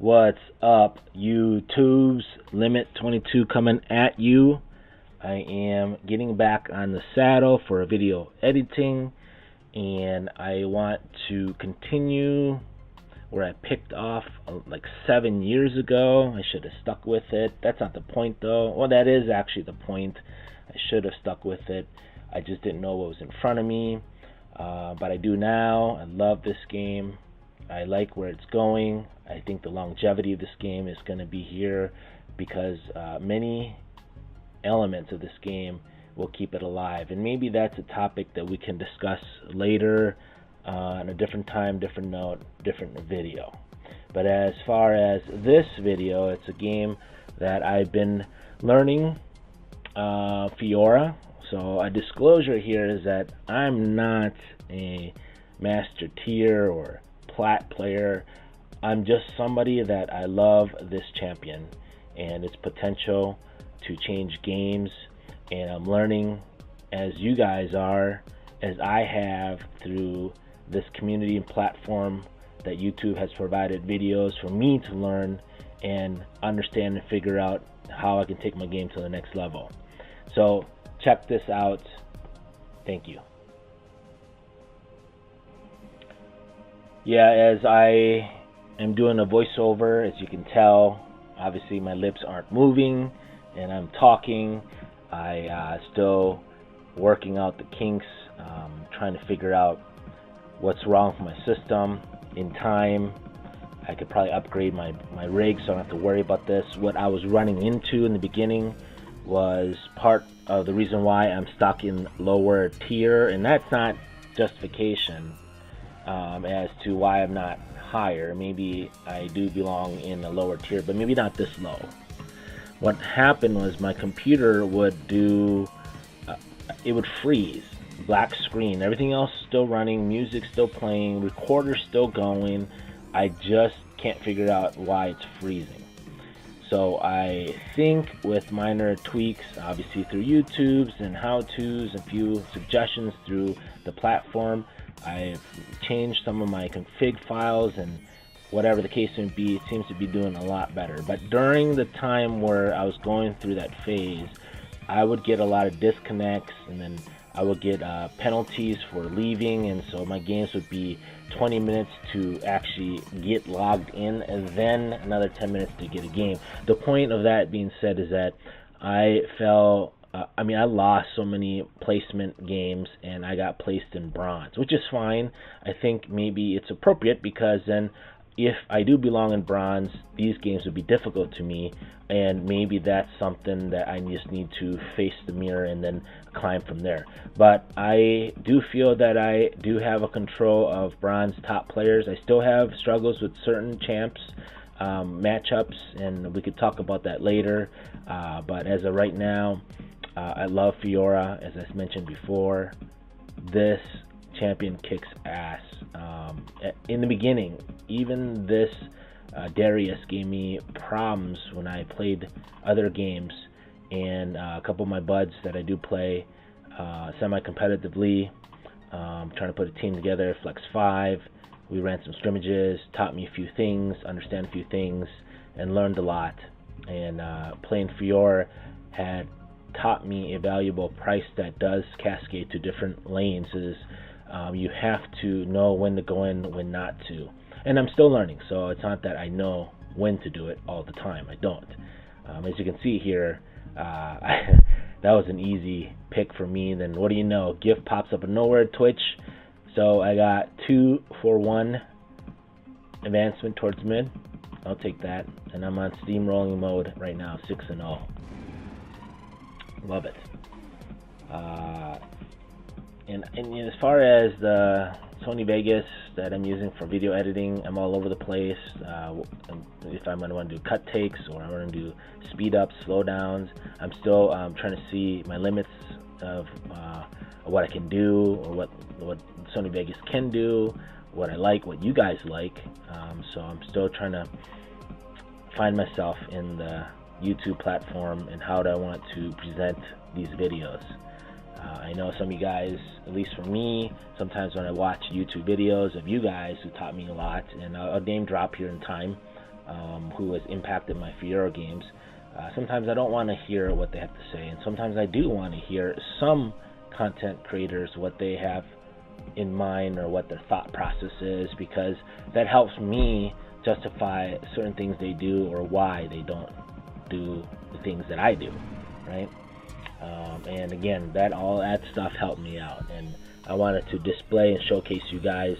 What's up, YouTube's Limit 22 coming at you. I am getting back on the saddle for video editing, and I want to continue where I picked off like 7 years ago. I should have stuck with it. That's not the point though. Well, that is actually the point. I should have stuck with it. I just didn't know what was in front of me, but I do now. I love this game. I like where it's going. I think the longevity of this game is going to be here because many elements of this game will keep it alive. And maybe that's a topic that we can discuss later on a different time, different note, different video. But as far as this video, it's a game that I've been learning, Fiora. So a disclosure here is that I'm not a master tier or plat player. I'm just somebody that I love this champion and its potential to change games, and I'm learning as you guys are, as I have through this community and platform that YouTube has provided videos for me to learn and understand and figure out how I can take my game to the next level. So check this out. Thank you. Yeah, as I am doing a voiceover, as you can tell, obviously my lips aren't moving and I'm talking. I still working out the kinks, trying to figure out what's wrong with my system. In time, I could probably upgrade my rig so I don't have to worry about this. What I was running into in the beginning was part of the reason why I'm stuck in lower tier, and that's not justification as to why I'm not higher. Maybe I do belong in a lower tier, but maybe not this low. What happened was my computer would do, it would freeze, black screen, everything else still running, music still playing, recorder still going. I just can't figure out why it's freezing. So I think with minor tweaks, obviously through YouTube's and how-tos, a few suggestions through the platform, I've changed some of my config files, and whatever the case may be, it seems to be doing a lot better. But during the time where I was going through that phase, I would get a lot of disconnects, and then I would get penalties for leaving, and so my games would be 20 minutes to actually get logged in, and then another 10 minutes to get a game. The point of that being said is that I fell, I lost so many placement games, and I got placed in bronze, which is fine. I think maybe it's appropriate because then if I do belong in bronze, these games would be difficult to me, and maybe that's something that I just need to face the mirror and then climb from there. But I do feel that I do have a control of bronze top players. I still have struggles with certain champs, matchups, and we could talk about that later. But as of right now, I love Fiora, as I mentioned before. This champion kicks ass. In the beginning, even this Darius gave me problems when I played other games, and a couple of my buds that I do play semi-competitively, trying to put a team together, Flex 5, we ran some scrimmages, taught me a few things, understand a few things, and learned a lot. And playing Fiora had taught me a valuable price that does cascade to different lanes. You have to know when to go in, when not to. And I'm still learning, so it's not that I know when to do it all the time. I don't. As you can see here, that was an easy pick for me. Then what do you know? Gift pops up of nowhere, Twitch. So I got 2 for 1 advancement towards mid. I'll take that. And I'm on steamrolling mode right now, 6-0. Love it. And as far as the Sony Vegas that I'm using for video editing, I'm all over the place. If I'm going to want to do cut takes or I want to do speed ups, slow downs, I'm still trying to see my limits of what I can do, or what Sony Vegas can do, what I like, what you guys like. So I'm still trying to find myself in the YouTube platform and how do I want to present these videos. I know some of you guys, at least for me, sometimes when I watch YouTube videos of you guys who taught me a lot, and I'll name drop here in time, who has impacted my Fiora games. Sometimes I don't want to hear what they have to say, and sometimes I do want to hear some content creators, what they have in mind or what their thought process is, because that helps me justify certain things they do or why they don't do the things that I do, right? And again, all that stuff helped me out, and I wanted to display and showcase you guys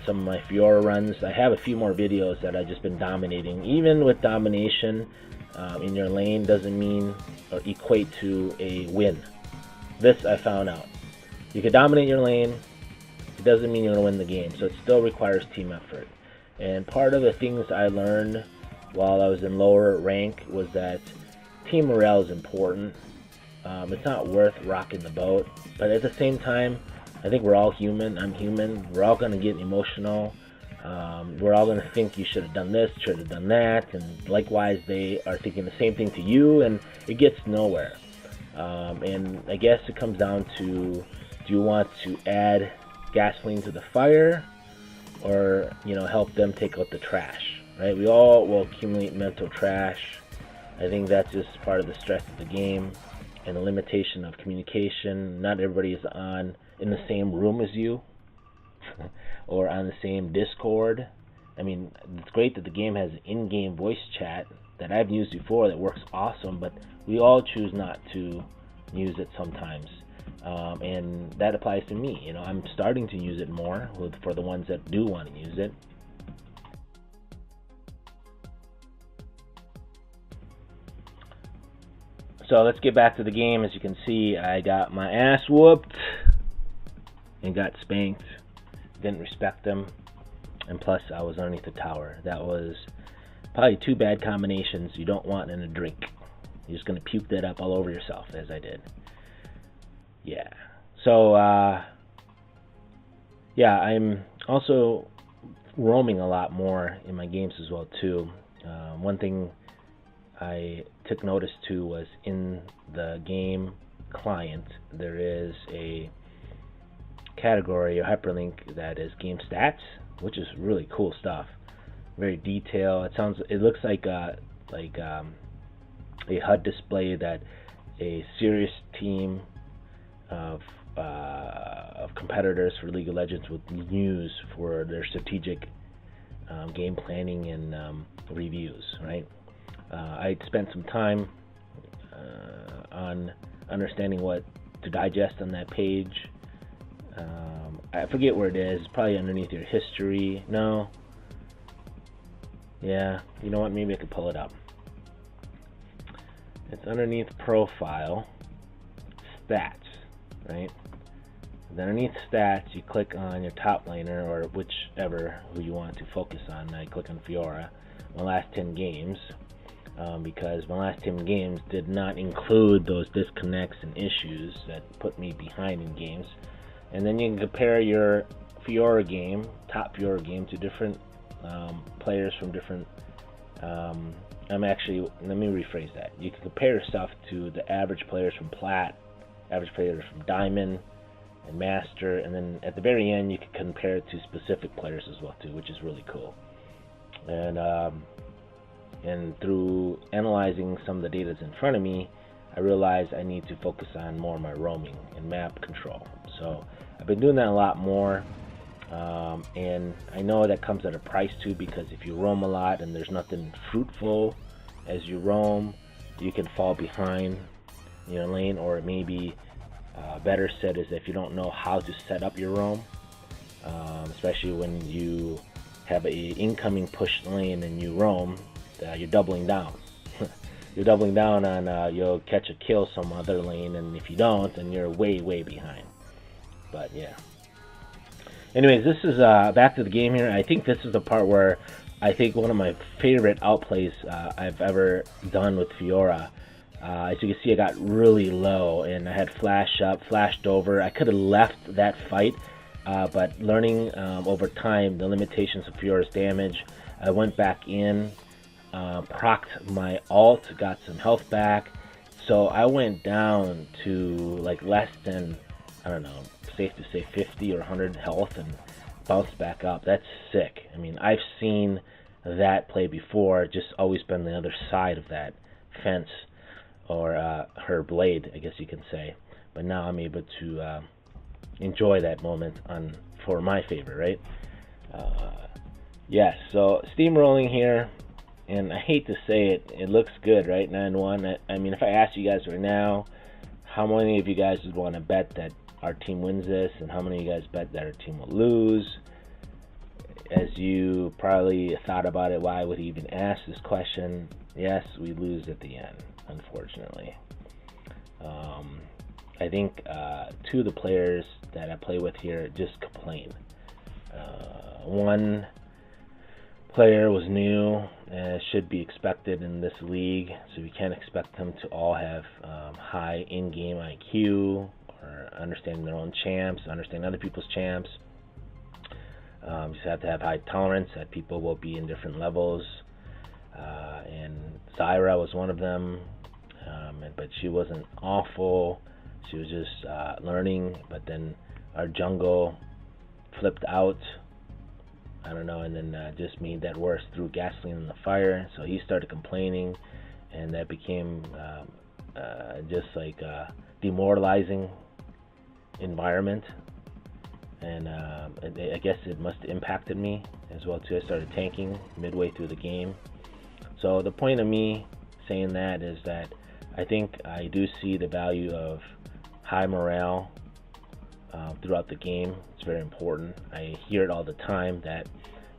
some of my Fiora runs. I have a few more videos that I've just been dominating. Even with domination in your lane doesn't mean or equate to a win. This I found out. You can dominate your lane, it doesn't mean you're going to win the game, so it still requires team effort. And part of the things I learned while I was in lower rank was that team morale is important. It's not worth rocking the boat, but at the same time, I think we're all human. I'm human. We're all going to get emotional. We're all going to think you should have done this, should have done that, and likewise they are thinking the same thing to you, and it gets nowhere. And I guess it comes down to, do you want to add gasoline to the fire, or help them take out the trash, right? We all will accumulate mental trash. I think that's just part of the stress of the game and the limitation of communication. Not everybody is in the same room as you or on the same Discord. I mean, it's great that the game has an in-game voice chat that I've used before that works awesome, but we all choose not to use it sometimes. And that applies to me. I'm starting to use it more for the ones that do want to use it. So let's get back to the game. As you can see, I got my ass whooped and got spanked. Didn't respect them, and plus I was underneath the tower. That was probably 2 bad combinations you don't want in a drink. You're just gonna puke that up all over yourself, as I did. Yeah. So yeah, I'm also roaming a lot more in my games as well too. One thing I took notice to was in the game client there is a category or hyperlink that is game stats, which is really cool stuff. Very detailed. It looks like a HUD display that a serious team of competitors for League of Legends would use for their strategic game planning and reviews, right? I spent some time on understanding what to digest on that page. I forget where it is. It's probably underneath your history. No. Yeah, you know what? Maybe I could pull it up. It's underneath profile, stats, right? Then underneath stats, you click on your top laner or whichever who you want to focus on. I click on Fiora. My last 10 games. Because my last 10 games did not include those disconnects and issues that put me behind in games. And then you can compare your Fiora game, top Fiora game, to different players from different. Let me rephrase that. You can compare yourself to the average players from Plat, average players from Diamond and Master, and then at the very end you can compare it to specific players as well too, which is really cool. And through analyzing some of the data that's in front of me, I realized I need to focus on more of my roaming and map control. So I've been doing that a lot more, and I know that comes at a price too, because if you roam a lot and there's nothing fruitful as you roam, you can fall behind in your lane, or maybe better said is if you don't know how to set up your roam, especially when you have a incoming push lane and you roam, you're doubling down. You're doubling down on you'll catch a kill some other lane, and if you don't, then you're way behind. But yeah. Anyways, this is back to the game here. I think this is the part where I think one of my favorite outplays I've ever done with Fiora. As you can see, I got really low, and I had flash up, flashed over. I could have left that fight, but learning over time the limitations of Fiora's damage, I went back in, procced my ult, got some health back. So I went down to like less than, I don't know, safe to say 50 or 100 health and bounced back up. That's sick. I mean, I've seen that play before, just always been the other side of that fence, or her blade, I guess you can say. But now I'm able to enjoy that moment for my favor, right? Yes, so steamrolling here, and I hate to say it, it looks good, right? 9-1. I mean, if I asked you guys right now, how many of you guys would want to bet that our team wins this, and how many of you guys bet that our team will lose? As you probably thought about it, why would he even ask this question? Yes, we lose at the end, unfortunately. I think two of the players that I play with here just complain. One player was new, and should be expected in this league, so we can't expect them to all have high in-game IQ, or understanding their own champs, understanding other people's champs. You just have to have high tolerance that people will be in different levels, and Zyra was one of them, but she wasn't awful. She was just learning, but then our jungle flipped out, I don't know, and then just made that worse, threw gasoline in the fire, so he started complaining, and that became just like a demoralizing environment, and I guess it must have impacted me as well too. I started tanking midway through the game. So the point of me saying that is that I think I do see the value of high morale throughout the game. It's very important. I hear it all the time that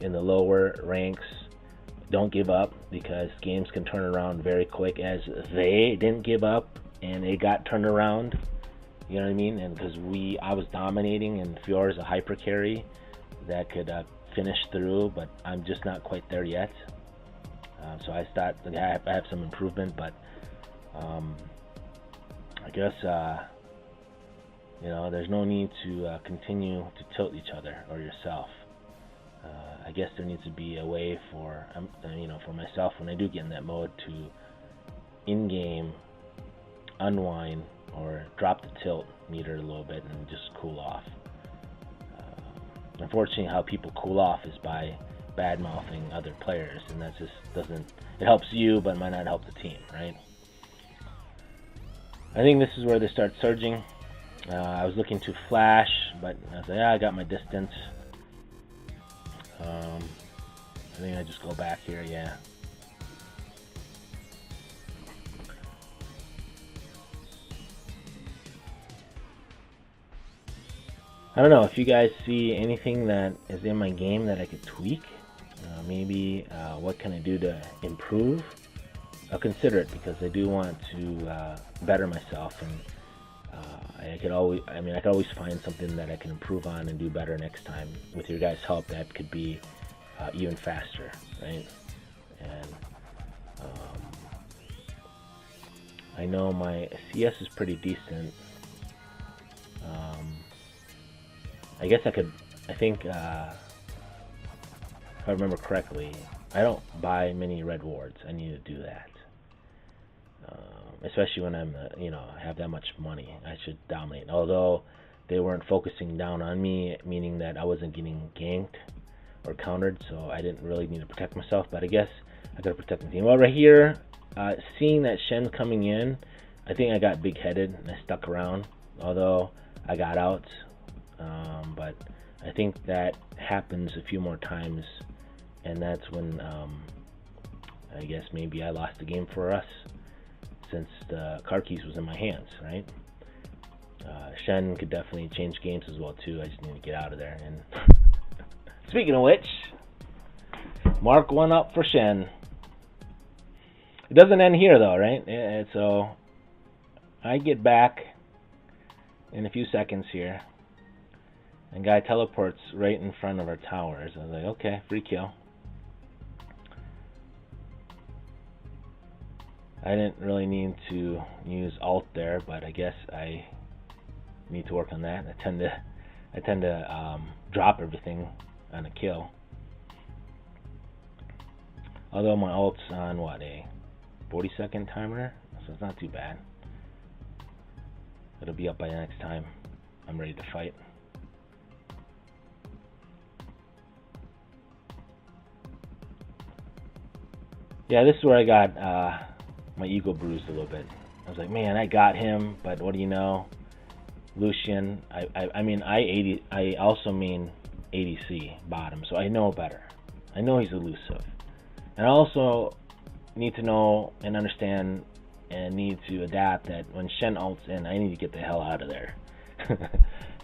in the lower ranks, don't give up, because games can turn around very quick, as they didn't give up and it got turned around. You know what I mean? And because I was dominating, and Fiora's a hyper carry that could finish through, but I'm just not quite there yet. So I have some improvement, but I guess there's no need to continue to tilt each other or yourself. I guess there needs to be a way for for myself, when I do get in that mode, to in-game unwind or drop the tilt meter a little bit and just cool off. Unfortunately, how people cool off is by bad-mouthing other players, and that just it helps you, but might not help the team, right? I think this is where they start surging. I was looking to flash, but I was like, I got my distance. I think I just go back here, yeah. I don't know if you guys see anything that is in my game that I could tweak. Maybe what can I do to improve? I'll consider it, because I do want to better myself, and I could always find something that I can improve on and do better next time. With your guys' help, that could be even faster, right? And I know my CS is pretty decent. I guess I think if I remember correctly, I don't buy many red wards. I need to do that. Especially when I'm, I have that much money. I should dominate. Although they weren't focusing down on me, meaning that I wasn't getting ganked or countered, so I didn't really need to protect myself. But I guess I gotta protect my team. Well, right here, seeing that Shen's coming in, I think I got big-headed and I stuck around. Although I got out, but I think that happens a few more times, and that's when I guess maybe I lost the game for us, since the car keys was in my hands, right? Shen could definitely change games as well too. I just need to get out of there. And speaking of which, mark one up for Shen. It doesn't end here though, right? So I get back in a few seconds here, and guy teleports right in front of our towers. I was like, okay, free kill. I didn't really need to use ult there, but I guess I need to work on that. I tend to drop everything on a kill. Although my ult's on what, a 40-second timer, so it's not too bad. It'll be up by the next time I'm ready to fight. Yeah, this is where I got my ego bruised a little bit. I was like, man, I got him, but what do you know? Lucian, I also mean ADC bottom, so I know better. I know he's elusive. And I also need to know and understand and need to adapt that when Shen ults in, I need to get the hell out of there.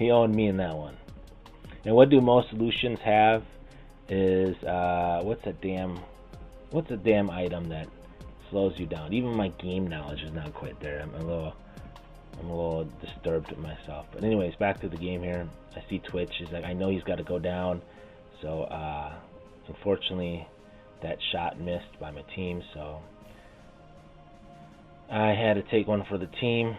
He owned me in that one. And what do most Lucians have is, what's a damn item that slows you down? Even my game knowledge is not quite there. I'm a little disturbed with myself. But anyways, back to the game here. I see Twitch. He's like, I know he's got to go down. So, unfortunately, that shot missed by my team. So, I had to take one for the team.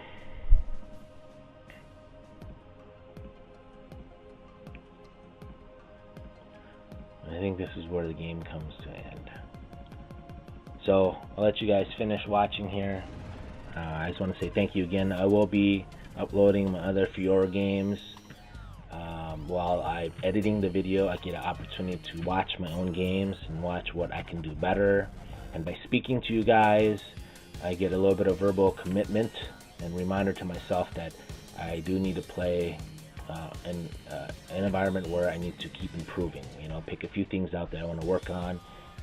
I think this is where the game comes to an end. So, I'll let you guys finish watching here. I just want to say thank you again. I will be uploading my other Fiora games. While I'm editing the video, I get an opportunity to watch my own games and watch what I can do better. And by speaking to you guys, I get a little bit of verbal commitment and reminder to myself that I do need to play in an environment where I need to keep improving. You know, pick a few things out that I want to work on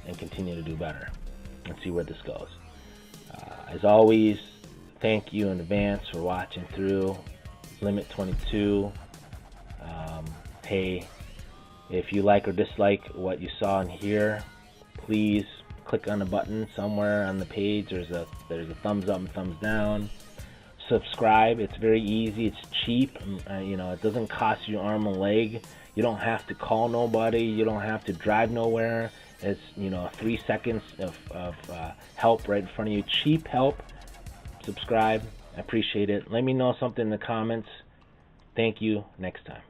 and continue to do better and see where this goes. As always, thank you in advance for watching through Limit 22. Hey, if you like or dislike what you saw in here, please click on the button somewhere on the page. There's a thumbs up and thumbs down. Subscribe. It's very easy. It's cheap. You know, it doesn't cost you arm and leg. You don't have to call nobody. You don't have to drive nowhere. It's, you know, 3 seconds of help right in front of you. Cheap help. Subscribe. I appreciate it. Let me know something in the comments. Thank you. Next time.